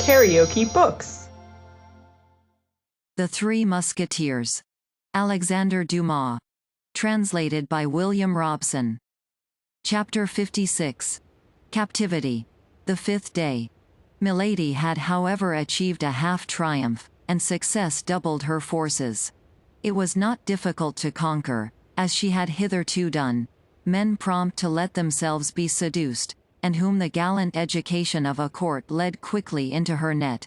KaraokeBooks. The Three Musketeers. Alexandre Dumas. Translated by William Robson. Chapter 56. Captivity. The fifth day. Milady had however achieved a half-triumph, and success doubled her forces. It was not difficult to conquer, as she had hitherto done, men prompt to let themselves be seduced, and whom the gallant education of a court led quickly into her net.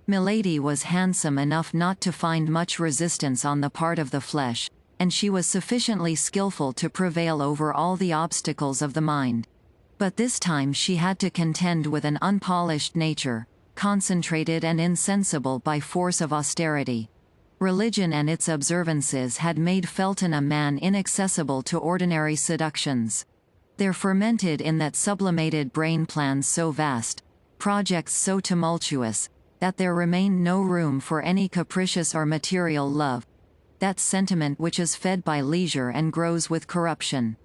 Milady was handsome enough not to find much resistance on the part of the flesh, and she was sufficiently skillful to prevail over all the obstacles of the mind. But this time she had to contend with an unpolished nature, concentrated and insensible by force of austerity. Religion and its observances had made Felton a man inaccessible to ordinary seductions. There fermented in that sublimated brain plans so vast, projects so tumultuous, that there remained no room for any capricious or material love, that sentiment which is fed by leisure and grows with corruption.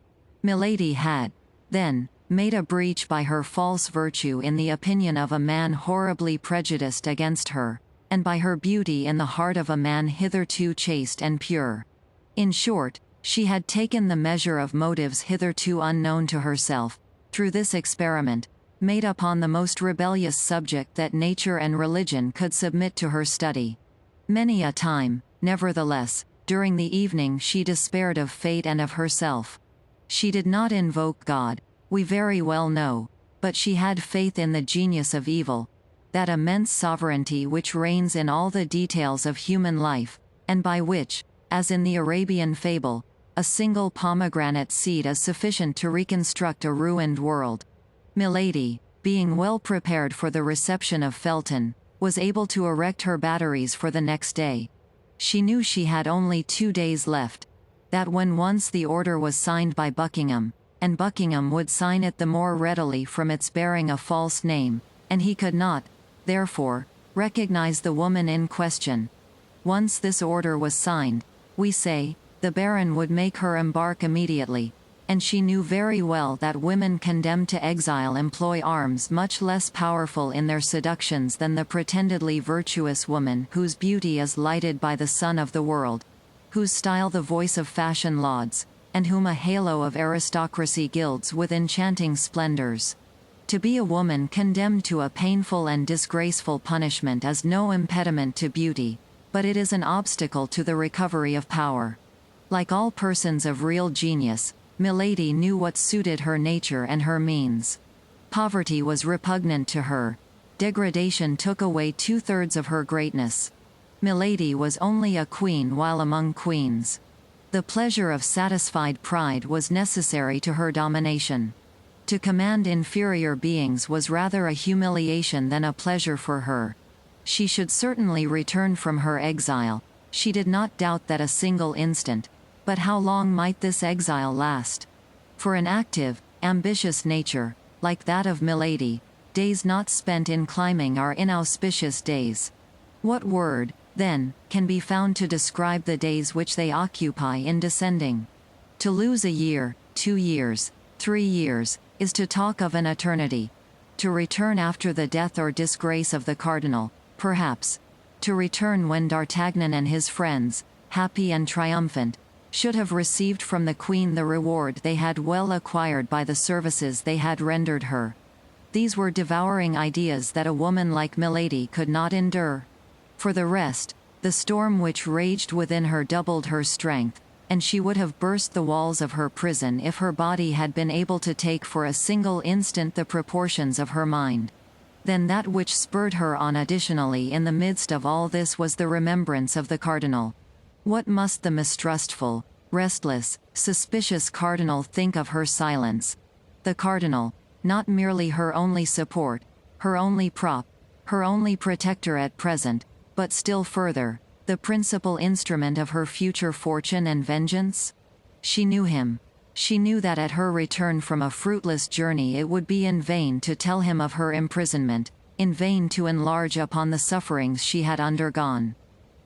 Milady had, then, made a breach by her false virtue in the opinion of a man horribly prejudiced against her, and by her beauty in the heart of a man hitherto chaste and pure. In short, she had taken the measure of motives hitherto unknown to herself, through this experiment, made upon the most rebellious subject that nature and religion could submit to her study. Many a time, nevertheless, during the evening she despaired of fate and of herself. She did not invoke God, we very well know, but she had faith in the genius of evil, that immense sovereignty which reigns in all the details of human life, and by which, as in the Arabian fable, a single pomegranate seed is sufficient to reconstruct a ruined world. Milady, being well prepared for the reception of Felton, was able to erect her batteries for the next day. She knew she had only 2 days left, that when once the order was signed by Buckingham, and Buckingham would sign it the more readily from its bearing a false name, and he could not, therefore, recognize the woman in question. Once this order was signed, we say, the Baron would make her embark immediately, and she knew very well that women condemned to exile employ arms much less powerful in their seductions than the pretendedly virtuous woman whose beauty is lighted by the sun of the world, whose style the voice of fashion lauds, and whom a halo of aristocracy gilds with enchanting splendors. To be a woman condemned to a painful and disgraceful punishment is no impediment to beauty, but it is an obstacle to the recovery of power. Like all persons of real genius, Milady knew what suited her nature and her means. Poverty was repugnant to her. Degradation took away 2/3 of her greatness. Milady was only a queen while among queens. The pleasure of satisfied pride was necessary to her domination. To command inferior beings was rather a humiliation than a pleasure for her. She should certainly return from her exile. She did not doubt that a single instant. But how long might this exile last? For an active, ambitious nature, like that of Milady, days not spent in climbing are inauspicious days. What word, then, can be found to describe the days which they occupy in descending? To lose a year, 2 years, 3 years, is to talk of an eternity. To return after the death or disgrace of the cardinal, perhaps. To return when D'Artagnan and his friends, happy and triumphant, should have received from the queen the reward they had well acquired by the services they had rendered her. These were devouring ideas that a woman like Milady could not endure. For the rest, the storm which raged within her doubled her strength, and she would have burst the walls of her prison if her body had been able to take for a single instant the proportions of her mind. Then that which spurred her on additionally in the midst of all this was the remembrance of the cardinal. What must the mistrustful, restless, suspicious cardinal think of her silence? The cardinal, not merely her only support, her only prop, her only protector at present, but still further, the principal instrument of her future fortune and vengeance? She knew him. She knew that at her return from a fruitless journey it would be in vain to tell him of her imprisonment, in vain to enlarge upon the sufferings she had undergone.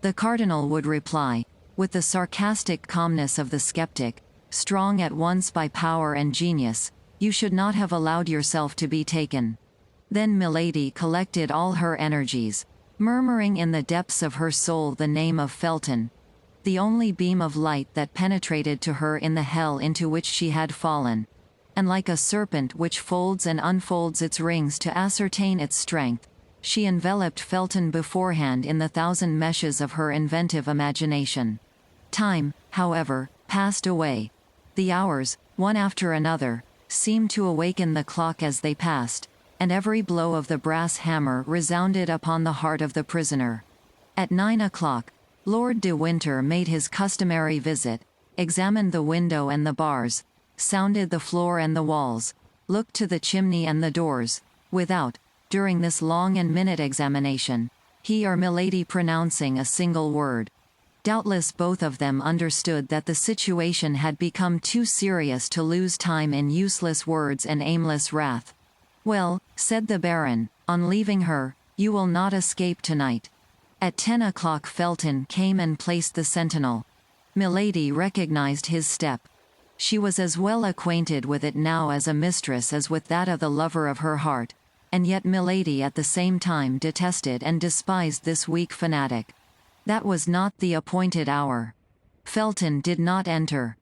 The cardinal would reply, with the sarcastic calmness of the skeptic, strong at once by power and genius, "You should not have allowed yourself to be taken." Then Milady collected all her energies, murmuring in the depths of her soul the name of Felton, the only beam of light that penetrated to her in the hell into which she had fallen. And like a serpent which folds and unfolds its rings to ascertain its strength, she enveloped Felton beforehand in the thousand meshes of her inventive imagination. Time, however, passed away. The hours, one after another, seemed to awaken the clock as they passed, and every blow of the brass hammer resounded upon the heart of the prisoner. At 9 o'clock, Lord de Winter made his customary visit, examined the window and the bars, sounded the floor and the walls, looked to the chimney and the doors, without, during this long and minute examination, he or Milady pronouncing a single word. Doubtless both of them understood that the situation had become too serious to lose time in useless words and aimless wrath. "Well," said the Baron, on leaving her, "you will not escape tonight." At 10 o'clock Felton came and placed the sentinel. Milady recognized his step. She was as well acquainted with it now as a mistress as with that of the lover of her heart, and yet Milady at the same time detested and despised this weak fanatic. That was not the appointed hour. Felton did not enter.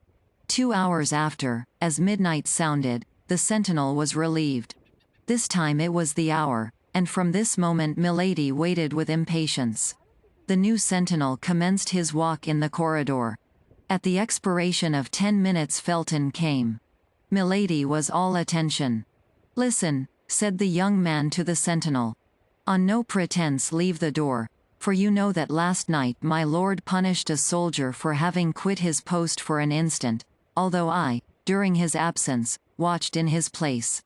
2 hours after, as midnight sounded, the sentinel was relieved. This time it was the hour, and from this moment Milady waited with impatience. The new sentinel commenced his walk in the corridor. At the expiration of 10 minutes Felton came. Milady was all attention. "Listen," said the young man to the sentinel. "On no pretense leave the door, for you know that last night my lord punished a soldier for having quit his post for an instant, although I, during his absence, watched in his place."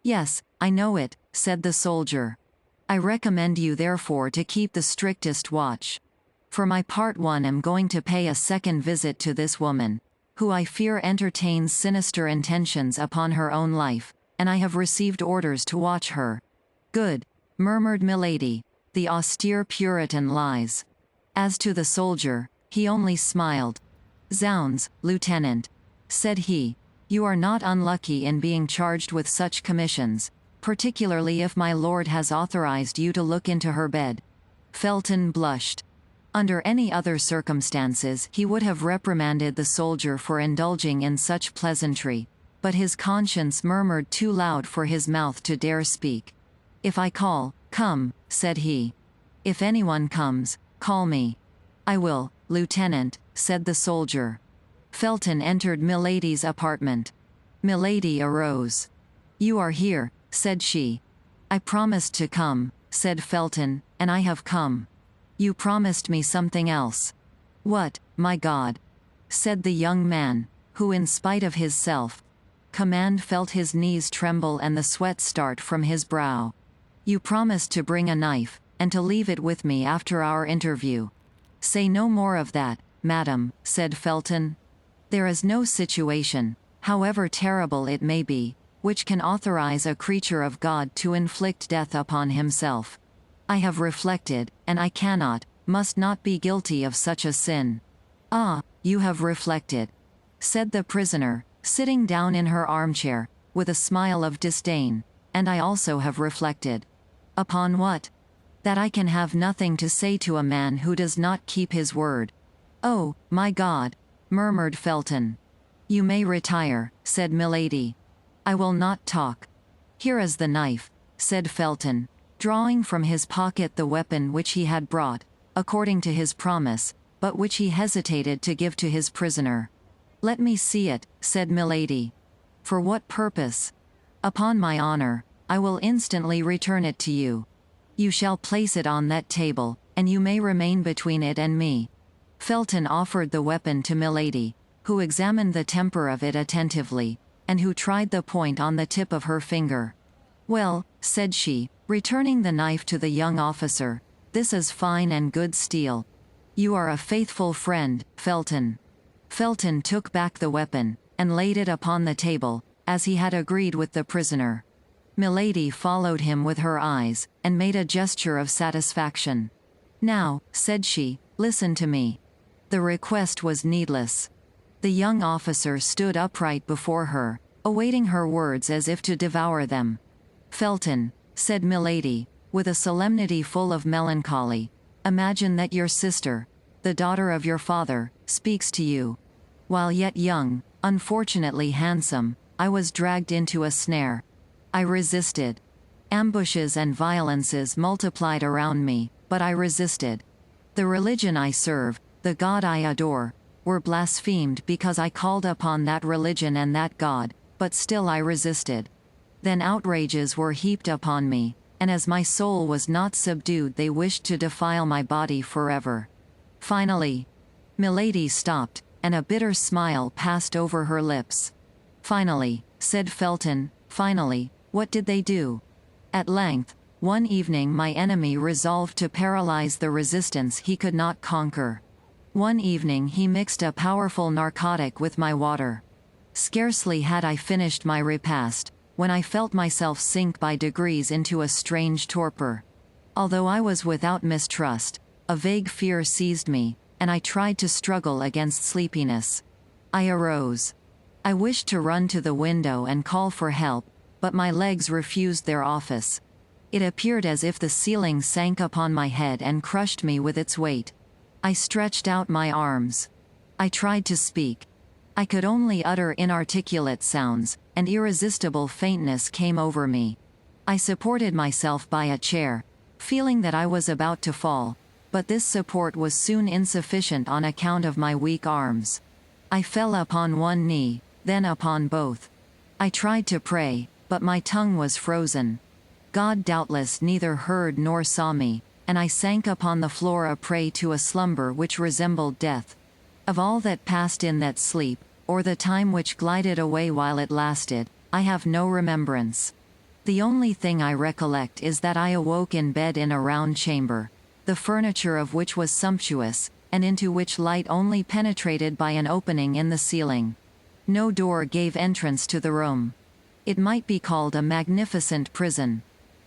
"Yes, I know it," said the soldier. "I recommend you therefore to keep the strictest watch. For my part I am going to pay a second visit to this woman, who I fear entertains sinister intentions upon her own life, and I have received orders to watch her." "Good," murmured Milady, "the austere Puritan lies." As to the soldier, he only smiled. "Zounds, Lieutenant," said he, "you are not unlucky in being charged with such commissions, particularly if my lord has authorized you to look into her bed." Felton blushed. Under any other circumstances he would have reprimanded the soldier for indulging in such pleasantry, but his conscience murmured too loud for his mouth to dare speak. "If I call, come," said he. "If anyone comes, call me." "I will, Lieutenant," said the soldier. Felton entered Milady's apartment. Milady arose. "You are here," said she. "I promised to come," said Felton, "and I have come." "You promised me something else." "What, my God?" said the young man, who in spite of his self-command felt his knees tremble and the sweat start from his brow. "You promised to bring a knife, and to leave it with me after our interview." "Say no more of that, madam," said Felton. "There is no situation, however terrible it may be, which can authorize a creature of God to inflict death upon himself. I have reflected, and I must not be guilty of such a sin." "Ah, you have reflected," said the prisoner, sitting down in her armchair, with a smile of disdain, "and I also have reflected." "Upon what?" "That I can have nothing to say to a man who does not keep his word." "Oh, my God!" murmured Felton. "You may retire," said Milady. "I will not talk." "Here is the knife," said Felton, drawing from his pocket the weapon which he had brought, according to his promise, but which he hesitated to give to his prisoner. "Let me see it," said Milady. "For what purpose?" "Upon my honor, I will instantly return it to you. You shall place it on that table, and you may remain between it and me." Felton offered the weapon to Milady, who examined the temper of it attentively, and who tried the point on the tip of her finger. "Well," said she, returning the knife to the young officer, "this is fine and good steel. You are a faithful friend, Felton." Felton took back the weapon, and laid it upon the table, as he had agreed with the prisoner. Milady followed him with her eyes, and made a gesture of satisfaction. "Now," said she, "listen to me." The request was needless. The young officer stood upright before her, awaiting her words as if to devour them. "Felton," said Milady, with a solemnity full of melancholy. Imagine that your sister, the daughter of your father, speaks to you. While yet young, unfortunately handsome, I was dragged into a snare. I resisted. Ambushes and violences multiplied around me, but I resisted. The religion I serve, the God I adore, were blasphemed because I called upon that religion and that God, but still I resisted. Then outrages were heaped upon me, and as my soul was not subdued, they wished to defile my body forever. Finally, Milady stopped, and a bitter smile passed over her lips. Finally, said Felton, finally, what did they do? At length, one evening my enemy resolved to paralyze the resistance he could not conquer. One evening he mixed a powerful narcotic with my water. Scarcely had I finished my repast, when I felt myself sink by degrees into a strange torpor. Although I was without mistrust, a vague fear seized me, and I tried to struggle against sleepiness. I arose. I wished to run to the window and call for help, but my legs refused their office. It appeared as if the ceiling sank upon my head and crushed me with its weight. I stretched out my arms. I tried to speak. I could only utter inarticulate sounds, and irresistible faintness came over me. I supported myself by a chair, feeling that I was about to fall, but this support was soon insufficient on account of my weak arms. I fell upon one knee, then upon both. I tried to pray, but my tongue was frozen. God doubtless neither heard nor saw me, and I sank upon the floor a prey to a slumber which resembled death. Of all that passed in that sleep, or the time which glided away while it lasted, I have no remembrance. The only thing I recollect is that I awoke in bed in a round chamber, the furniture of which was sumptuous, and into which light only penetrated by an opening in the ceiling. No door gave entrance to the room. It might be called a magnificent prison.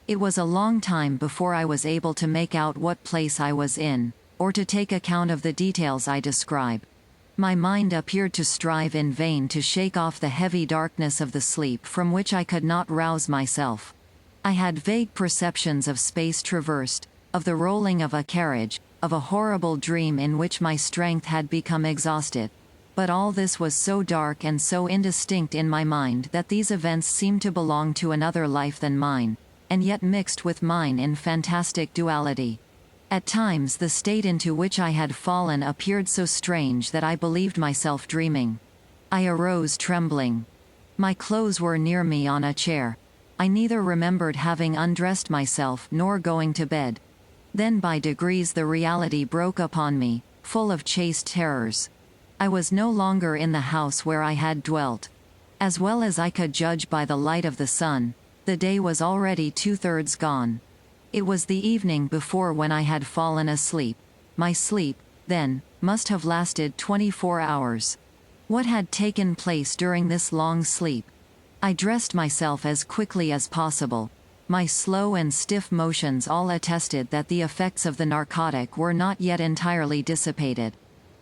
It was a long time before I was able to make out what place I was in, or to take account of the details I describe. My mind appeared to strive in vain to shake off the heavy darkness of the sleep from which I could not rouse myself. I had vague perceptions of space traversed, of the rolling of a carriage, of a horrible dream in which my strength had become exhausted. But all this was so dark and so indistinct in my mind that these events seemed to belong to another life than mine, and yet mixed with mine in fantastic duality. At times the state into which I had fallen appeared so strange that I believed myself dreaming. I arose trembling. My clothes were near me on a chair. I neither remembered having undressed myself nor going to bed. Then by degrees the reality broke upon me, full of chaste terrors. I was no longer in the house where I had dwelt. As well as I could judge by the light of the sun, the day was already 2/3 gone. It was the evening before when I had fallen asleep. My sleep, then, must have lasted 24 hours. What had taken place during this long sleep? I dressed myself as quickly as possible. My slow and stiff motions all attested that the effects of the narcotic were not yet entirely dissipated.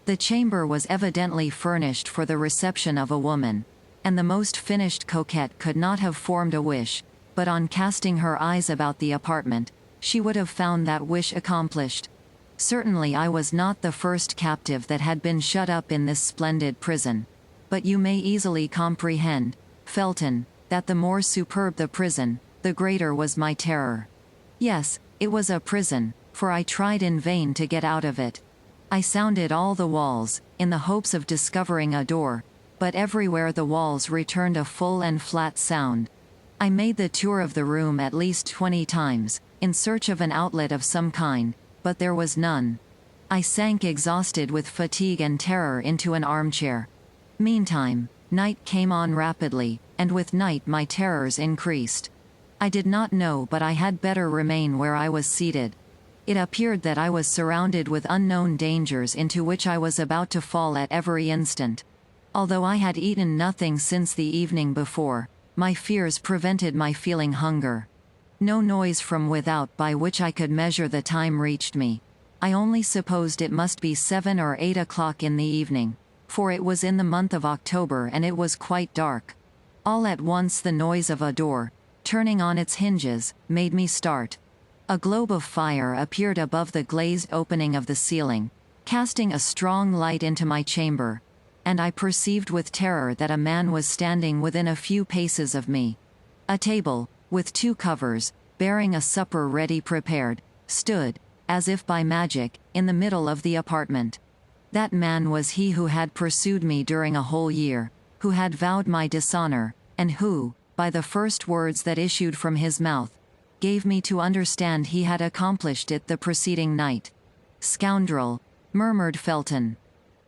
The chamber was evidently furnished for the reception of a woman, and the most finished coquette could not have formed a wish, but on casting her eyes about the apartment, she would have found that wish accomplished. Certainly I was not the first captive that had been shut up in this splendid prison. But you may easily comprehend, Felton, that the more superb the prison, the greater was my terror. Yes, it was a prison, for I tried in vain to get out of it. I sounded all the walls, in the hopes of discovering a door, but everywhere the walls returned a full and flat sound. I made the tour of the room at least 20 times, in search of an outlet of some kind, but there was none. I sank exhausted with fatigue and terror into an armchair. Meantime, night came on rapidly, and with night my terrors increased. I did not know, but I had better remain where I was seated. It appeared that I was surrounded with unknown dangers into which I was about to fall at every instant. Although I had eaten nothing since the evening before, my fears prevented my feeling hunger. No noise from without by which I could measure the time reached me. I only supposed it must be 7 or 8 o'clock in the evening, for it was in the month of October and it was quite dark. All at once the noise of a door, turning on its hinges, made me start. A globe of fire appeared above the glazed opening of the ceiling, casting a strong light into my chamber, and I perceived with terror that a man was standing within a few paces of me. A table, with 2 covers, bearing a supper ready prepared, stood, as if by magic, in the middle of the apartment. That man was he who had pursued me during a whole year, who had vowed my dishonor, and who, by the first words that issued from his mouth, gave me to understand he had accomplished it the preceding night. Scoundrel, murmured Felton.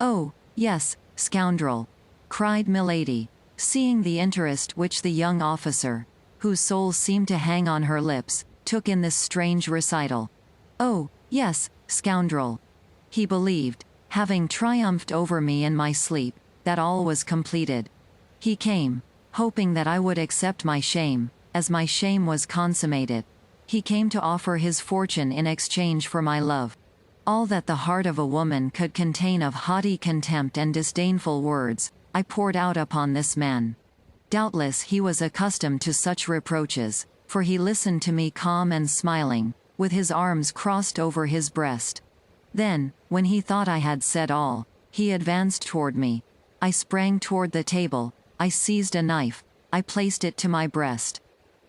Oh, yes, scoundrel, cried Milady, seeing the interest which the young officer, whose soul seemed to hang on her lips, took in this strange recital. Oh, yes, scoundrel. He believed, having triumphed over me in my sleep, that all was completed. He came, hoping that I would accept my shame, as my shame was consummated. He came to offer his fortune in exchange for my love. All that the heart of a woman could contain of haughty contempt and disdainful words, I poured out upon this man. Doubtless he was accustomed to such reproaches, for he listened to me calm and smiling, with his arms crossed over his breast. Then, when he thought I had said all, he advanced toward me. I sprang toward the table, I seized a knife, I placed it to my breast.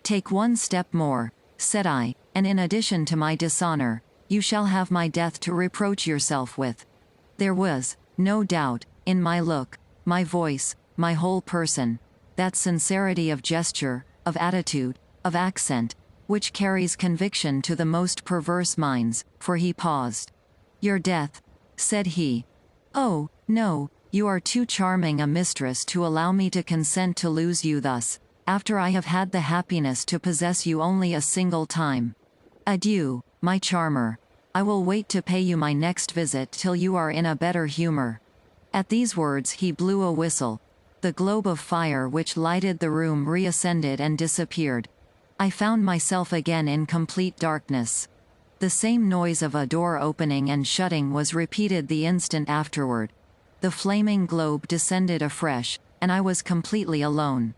Take 1 step more, said I, and in addition to my dishonor, you shall have my death to reproach yourself with. There was, no doubt, in my look, my voice, my whole person, that sincerity of gesture, of attitude, of accent, which carries conviction to the most perverse minds, for he paused. Your death, said he. Oh, no, you are too charming a mistress to allow me to consent to lose you thus, after I have had the happiness to possess you only a single time. Adieu, my charmer. I will wait to pay you my next visit till you are in a better humor. At these words he blew a whistle. The globe of fire which lighted the room reascended and disappeared. I found myself again in complete darkness. The same noise of a door opening and shutting was repeated the instant afterward. The flaming globe descended afresh, and I was completely alone.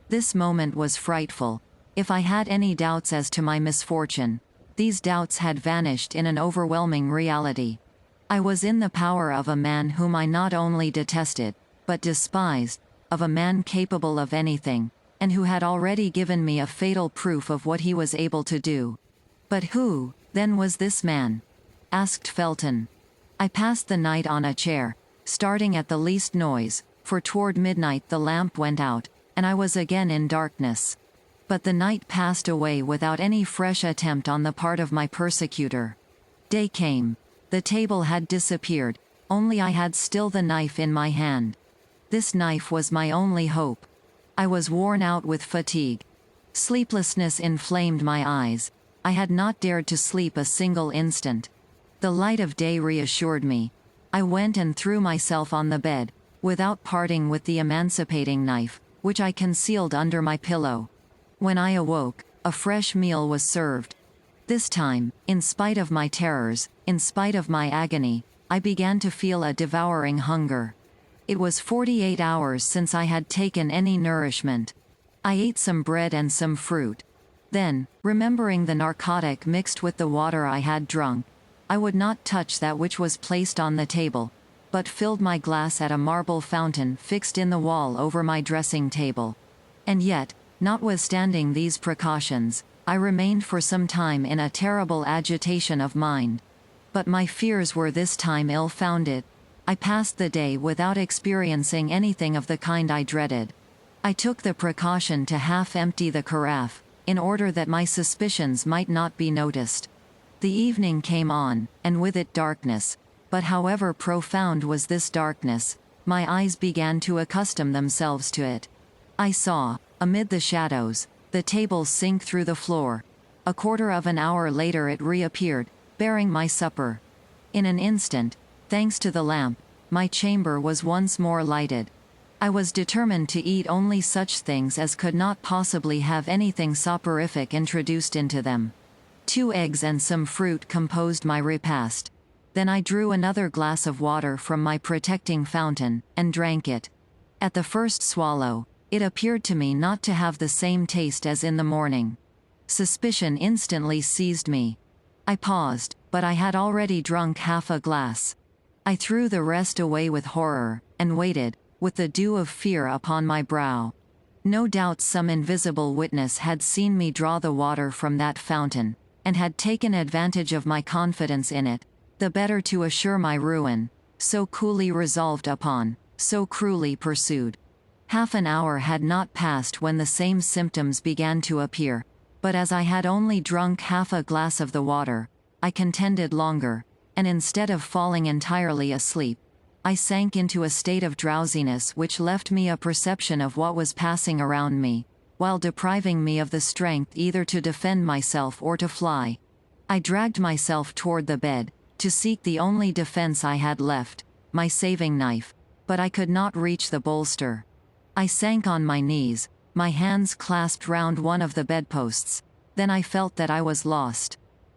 This moment was frightful. If I had any doubts as to my misfortune, these doubts had vanished in an overwhelming reality. I was in the power of a man whom I not only detested, but despised, of a man capable of anything, and who had already given me a fatal proof of what he was able to do. But who, then, was this man? Asked Felton. I passed the night on a chair, starting at the least noise, for toward midnight the lamp went out, and I was again in darkness. But the night passed away without any fresh attempt on the part of my persecutor. Day came. The table had disappeared, only I had still the knife in my hand. This knife was my only hope. I was worn out with fatigue. Sleeplessness inflamed my eyes. I had not dared to sleep a single instant. The light of day reassured me. I went and threw myself on the bed, without parting with the emancipating knife, which I concealed under my pillow. When I awoke, a fresh meal was served. This time, in spite of my terrors, in spite of my agony, I began to feel a devouring hunger. It was 48 hours since I had taken any nourishment. I ate some bread and some fruit. Then, remembering the narcotic mixed with the water I had drunk, I would not touch that which was placed on the table, but filled my glass at a marble fountain fixed in the wall over my dressing table. And yet, notwithstanding these precautions, I remained for some time in a terrible agitation of mind. But my fears were this time ill-founded. I passed the day without experiencing anything of the kind I dreaded. I took the precaution to half-empty the carafe, in order that my suspicions might not be noticed. The evening came on, and with it darkness, but however profound was this darkness, my eyes began to accustom themselves to it. I saw, amid the shadows, the table sink through the floor. A quarter of an hour later it reappeared, bearing my supper. In an instant, thanks to the lamp, my chamber was once more lighted. I was determined to eat only such things as could not possibly have anything soporific introduced into them. 2 eggs and some fruit composed my repast. Then I drew another glass of water from my protecting fountain, and drank it. At the first swallow, It appeared to me not to have the same taste as in the morning. Suspicion instantly seized me. I paused, but I had already drunk half a glass. I threw the rest away with horror, and waited, with the dew of fear upon my brow. No doubt some invisible witness had seen me draw the water from that fountain, and had taken advantage of my confidence in it, the better to assure my ruin, so coolly resolved upon, so cruelly pursued. Half an hour had not passed when the same symptoms began to appear, but as I had only drunk half a glass of the water, I contended longer, and instead of falling entirely asleep, I sank into a state of drowsiness which left me a perception of what was passing around me, while depriving me of the strength either to defend myself or to fly. I dragged myself toward the bed, to seek the only defense I had left, my saving knife, but I could not reach the bolster. I sank on my knees, my hands clasped round one of the bedposts. Then I felt that I was lost.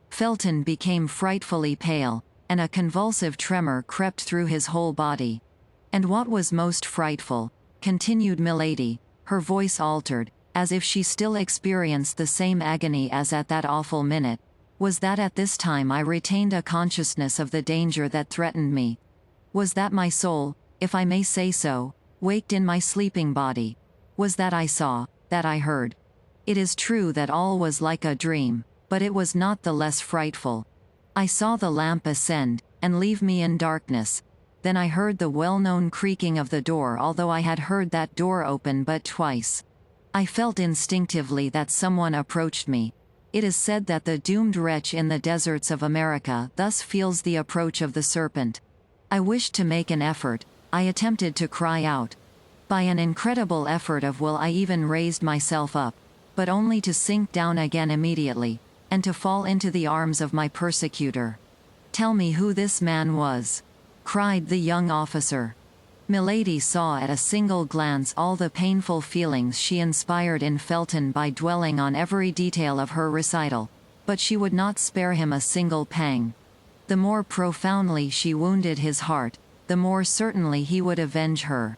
Felton became frightfully pale, and a convulsive tremor crept through his whole body. And what was most frightful, continued Milady, her voice altered, as if she still experienced the same agony as at that awful minute, was that at this time I retained a consciousness of the danger that threatened me. Was that my soul, if I may say so, waked in my sleeping body? Was that I saw, that I heard? It is true that all was like a dream, but it was not the less frightful. I saw the lamp ascend, and leave me in darkness. Then I heard the well-known creaking of the door, although I had heard that door open but twice. I felt instinctively that someone approached me. It is said that the doomed wretch in the deserts of America thus feels the approach of the serpent. I wished to make an effort. I attempted to cry out. By an incredible effort of will I even raised myself up, but only to sink down again immediately, and to fall into the arms of my persecutor. "Tell me who this man was," cried the young officer. Milady saw at a single glance all the painful feelings she inspired in Felton by dwelling on every detail of her recital, but she would not spare him a single pang. The more profoundly she wounded his heart, the more certainly he would avenge her.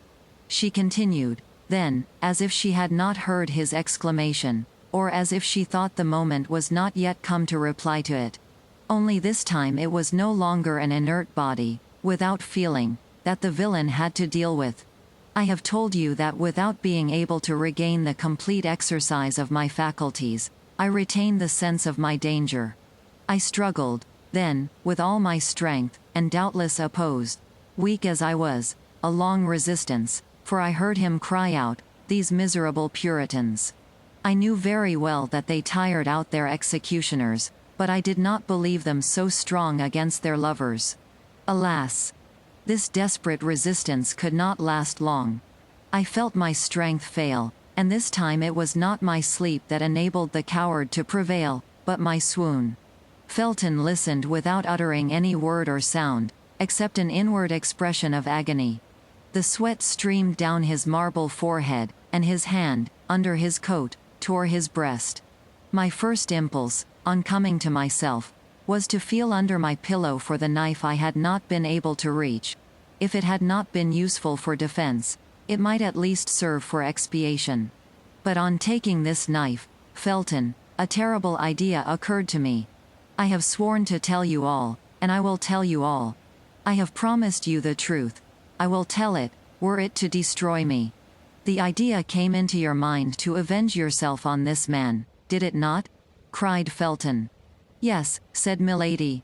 She continued, then, as if she had not heard his exclamation, or as if she thought the moment was not yet come to reply to it. Only this time it was no longer an inert body, without feeling, that the villain had to deal with. I have told you that without being able to regain the complete exercise of my faculties, I retained the sense of my danger. I struggled, then, with all my strength, and doubtless opposed, weak as I was, a long resistance, for I heard him cry out, "These miserable Puritans." I knew very well that they tired out their executioners, but I did not believe them so strong against their lovers. Alas! This desperate resistance could not last long. I felt my strength fail, and this time it was not my sleep that enabled the coward to prevail, but my swoon. Felton listened without uttering any word or sound, except an inward expression of agony. The sweat streamed down his marble forehead, and his hand, under his coat, tore his breast. My first impulse, on coming to myself, was to feel under my pillow for the knife I had not been able to reach. If it had not been useful for defense, it might at least serve for expiation. But on taking this knife, Felton, a terrible idea occurred to me. I have sworn to tell you all, and I will tell you all. I have promised you the truth. I will tell it, were it to destroy me. The idea came into your mind to avenge yourself on this man, did it not? Cried Felton. Yes, said Milady.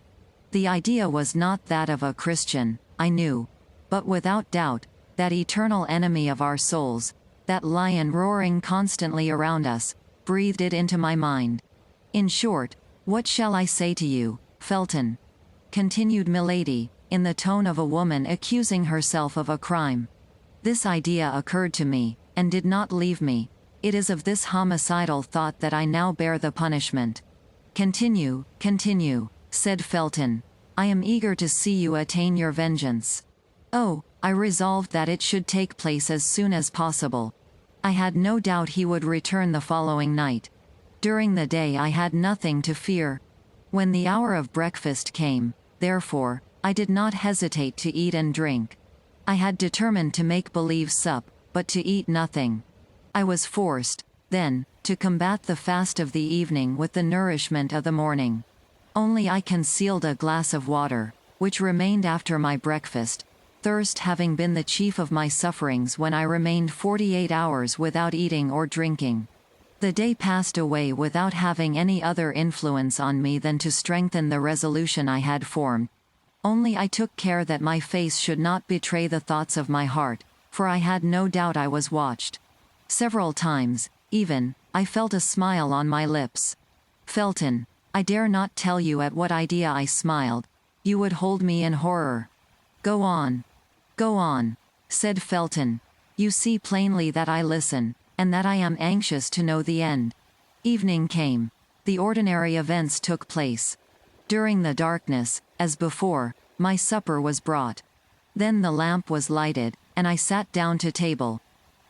The idea was not that of a Christian, I knew. But without doubt, that eternal enemy of our souls, that lion roaring constantly around us, breathed it into my mind. In short, what shall I say to you, Felton? Continued Milady, in the tone of a woman accusing herself of a crime. This idea occurred to me, and did not leave me. It is of this homicidal thought that I now bear the punishment. Continue, said Felton. I am eager to see you attain your vengeance. Oh, I resolved that it should take place as soon as possible. I had no doubt he would return the following night. During the day I had nothing to fear. When the hour of breakfast came, therefore, I did not hesitate to eat and drink. I had determined to make believe sup, but to eat nothing. I was forced, then, to combat the fast of the evening with the nourishment of the morning. Only I concealed a glass of water, which remained after my breakfast, thirst having been the chief of my sufferings when I remained 48 hours without eating or drinking. The day passed away without having any other influence on me than to strengthen the resolution I had formed. Only I took care that my face should not betray the thoughts of my heart, for I had no doubt I was watched. Several times, even, I felt a smile on my lips. Felton, I dare not tell you at what idea I smiled. You would hold me in horror. Go on, said Felton. You see plainly that I listen, and that I am anxious to know the end. Evening came. The ordinary events took place. During the darkness, as before, my supper was brought. Then the lamp was lighted, and I sat down to table.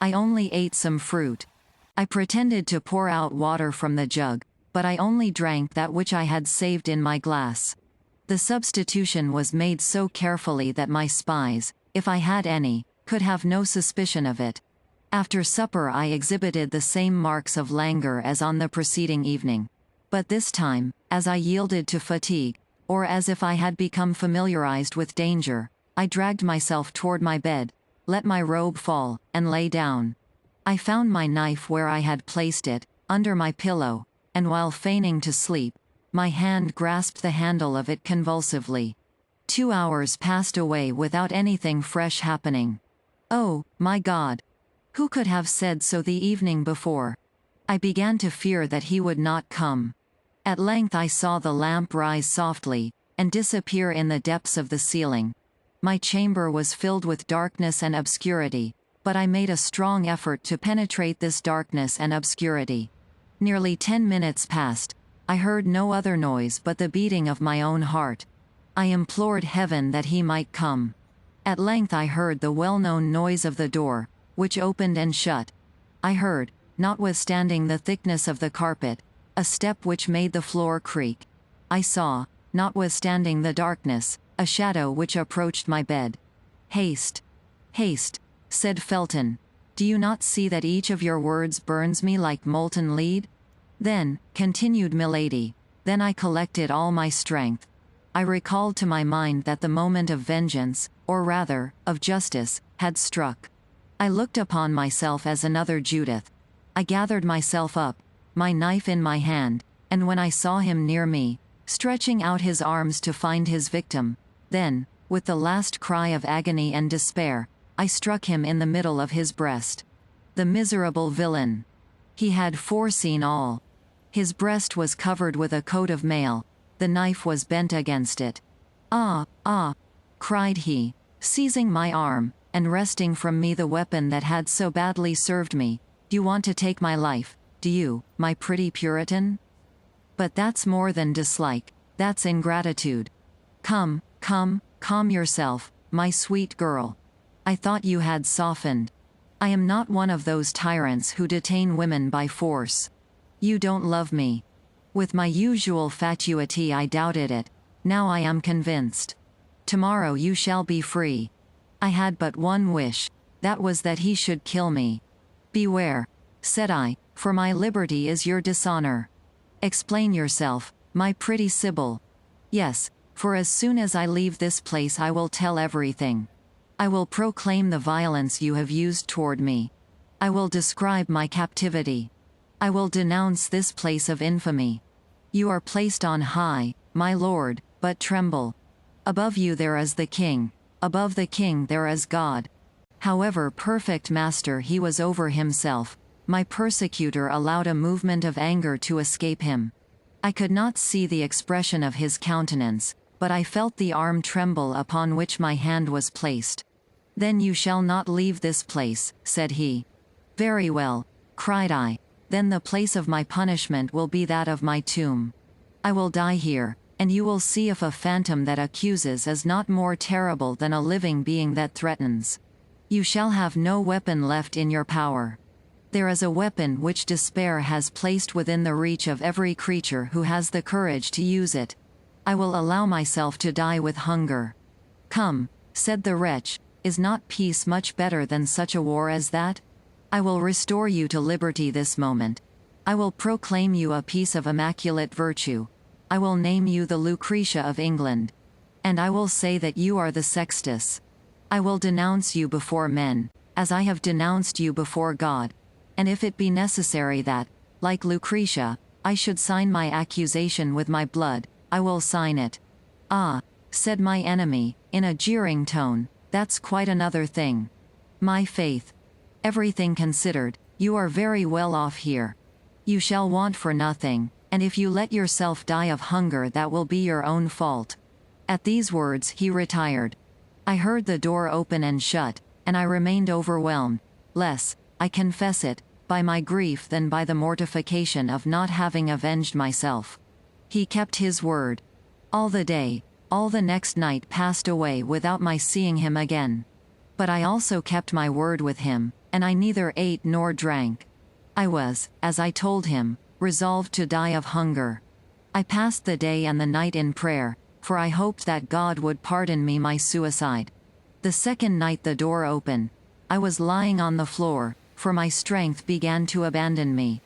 I only ate some fruit. I pretended to pour out water from the jug, but I only drank that which I had saved in my glass. The substitution was made so carefully that my spies, if I had any, could have no suspicion of it. After supper I exhibited the same marks of languor as on the preceding evening. But this time, as I yielded to fatigue, or as if I had become familiarized with danger, I dragged myself toward my bed, let my robe fall, and lay down. I found my knife where I had placed it, under my pillow, and while feigning to sleep, my hand grasped the handle of it convulsively. 2 hours passed away without anything fresh happening. Oh, my God! Who could have said so the evening before? I began to fear that he would not come. At length I saw the lamp rise softly, and disappear in the depths of the ceiling. My chamber was filled with darkness and obscurity, but I made a strong effort to penetrate this darkness and obscurity. Nearly 10 minutes passed. I heard no other noise but the beating of my own heart. I implored heaven that he might come. At length I heard the well-known noise of the door, which opened and shut. I heard, notwithstanding the thickness of the carpet, a step which made the floor creak. I saw, notwithstanding the darkness, a shadow which approached my bed. Haste! Haste! Said Felton. Do you not see that each of your words burns me like molten lead? Then, continued Milady, then I collected all my strength. I recalled to my mind that the moment of vengeance, or rather, of justice, had struck. I looked upon myself as another Judith. I gathered myself up, my knife in my hand, and when I saw him near me, stretching out his arms to find his victim, then, with the last cry of agony and despair, I struck him in the middle of his breast. The miserable villain! He had foreseen all. His breast was covered with a coat of mail, the knife was bent against it. Ah, ah! Cried he, seizing my arm, and wresting from me the weapon that had so badly served me. Do you want to take my life, do you, my pretty Puritan? But that's more than dislike, that's ingratitude. Come, calm yourself, my sweet girl. I thought you had softened. I am not one of those tyrants who detain women by force. You don't love me. With my usual fatuity I doubted it, now I am convinced. Tomorrow you shall be free. I had but one wish, that was that he should kill me. Beware, said I, for my liberty is your dishonor. Explain yourself, my pretty Sibyl. Yes, for as soon as I leave this place I will tell everything. I will proclaim the violence you have used toward me. I will describe my captivity. I will denounce this place of infamy. You are placed on high, my lord, but tremble. Above you there is the king, above the king there is God. However perfect master he was over himself, my persecutor allowed a movement of anger to escape him. I could not see the expression of his countenance, but I felt the arm tremble upon which my hand was placed. Then you shall not leave this place, said he. Very well, cried I, then the place of my punishment will be that of my tomb. I will die here, and you will see if a phantom that accuses is not more terrible than a living being that threatens. You shall have no weapon left in your power. There is a weapon which despair has placed within the reach of every creature who has the courage to use it. I will allow myself to die with hunger. Come, said the wretch, is not peace much better than such a war as that? I will restore you to liberty this moment. I will proclaim you a piece of immaculate virtue. I will name you the Lucretia of England. And I will say that you are the Sextus. I will denounce you before men, as I have denounced you before God. And if it be necessary that, like Lucretia, I should sign my accusation with my blood, I will sign it. Ah, said my enemy, in a jeering tone, that's quite another thing. My faith. Everything considered, you are very well off here. You shall want for nothing, and if you let yourself die of hunger that will be your own fault. At these words he retired. I heard the door open and shut, and I remained overwhelmed, less, I confess it, by my grief than by the mortification of not having avenged myself. He kept his word. All the day, all the next night passed away without my seeing him again. But I also kept my word with him, and I neither ate nor drank. I was, as I told him, resolved to die of hunger. I passed the day and the night in prayer, for I hoped that God would pardon me my suicide. The second night the door opened. I was lying on the floor, for my strength began to abandon me.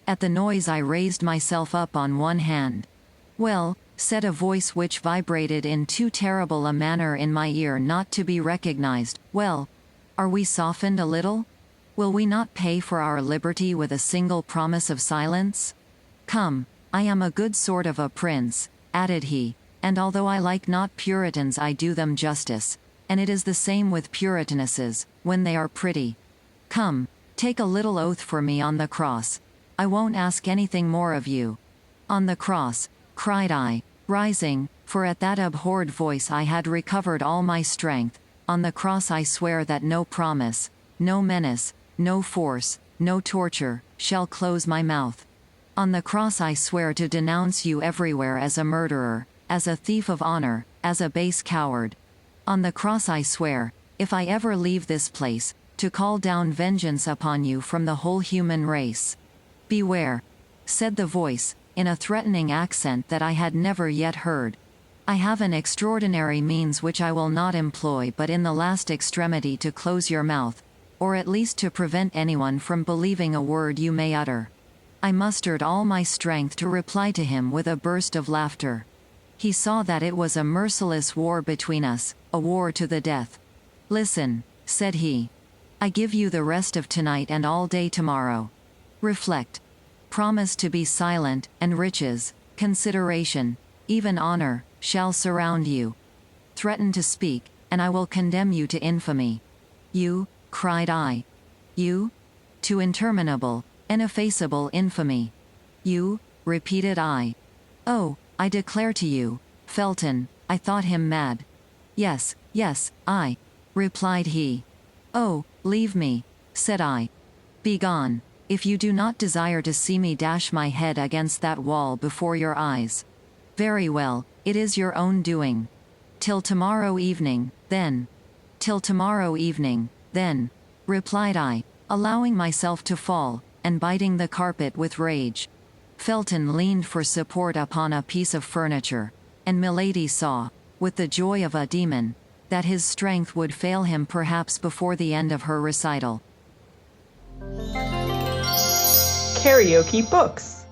At the noise I raised myself up on one hand. Well, said a voice which vibrated in too terrible a manner in my ear not to be recognized, well, are we softened a little? Will we not pay for our liberty with a single promise of silence? Come, I am a good sort of a prince, added he, and although I like not Puritans I do them justice, and it is the same with Puritanesses, when they are pretty. Come, take a little oath for me on the cross. I won't ask anything more of you. On the cross, cried I, rising, for at that abhorred voice I had recovered all my strength, on the cross I swear that no promise, no menace, no force, no torture, shall close my mouth. On the cross I swear to denounce you everywhere as a murderer, as a thief of honor, as a base coward. On the cross I swear, if I ever leave this place, to call down vengeance upon you from the whole human race. Beware, said the voice, in a threatening accent that I had never yet heard. I have an extraordinary means which I will not employ but in the last extremity to close your mouth, or at least to prevent anyone from believing a word you may utter. I mustered all my strength to reply to him with a burst of laughter. He saw that it was a merciless war between us, a war to the death. Listen, said he. I give you the rest of tonight and all day tomorrow. Reflect. Promise to be silent, and riches, consideration, even honor, shall surround you. Threaten to speak, and I will condemn you to infamy. You, cried I. You? To interminable, ineffaceable infamy. You, repeated I. Oh, I declare to you, Felton, I thought him mad. Yes, yes, I, replied he. Oh, leave me, said I. Begone, if you do not desire to see me dash my head against that wall before your eyes. Very well, it is your own doing. Till tomorrow evening, then. Till tomorrow evening, then, replied I, allowing myself to fall, and biting the carpet with rage. Felton leaned for support upon a piece of furniture, and Milady saw, with the joy of a demon, that his strength would fail him perhaps before the end of her recital. KaraokeBooks.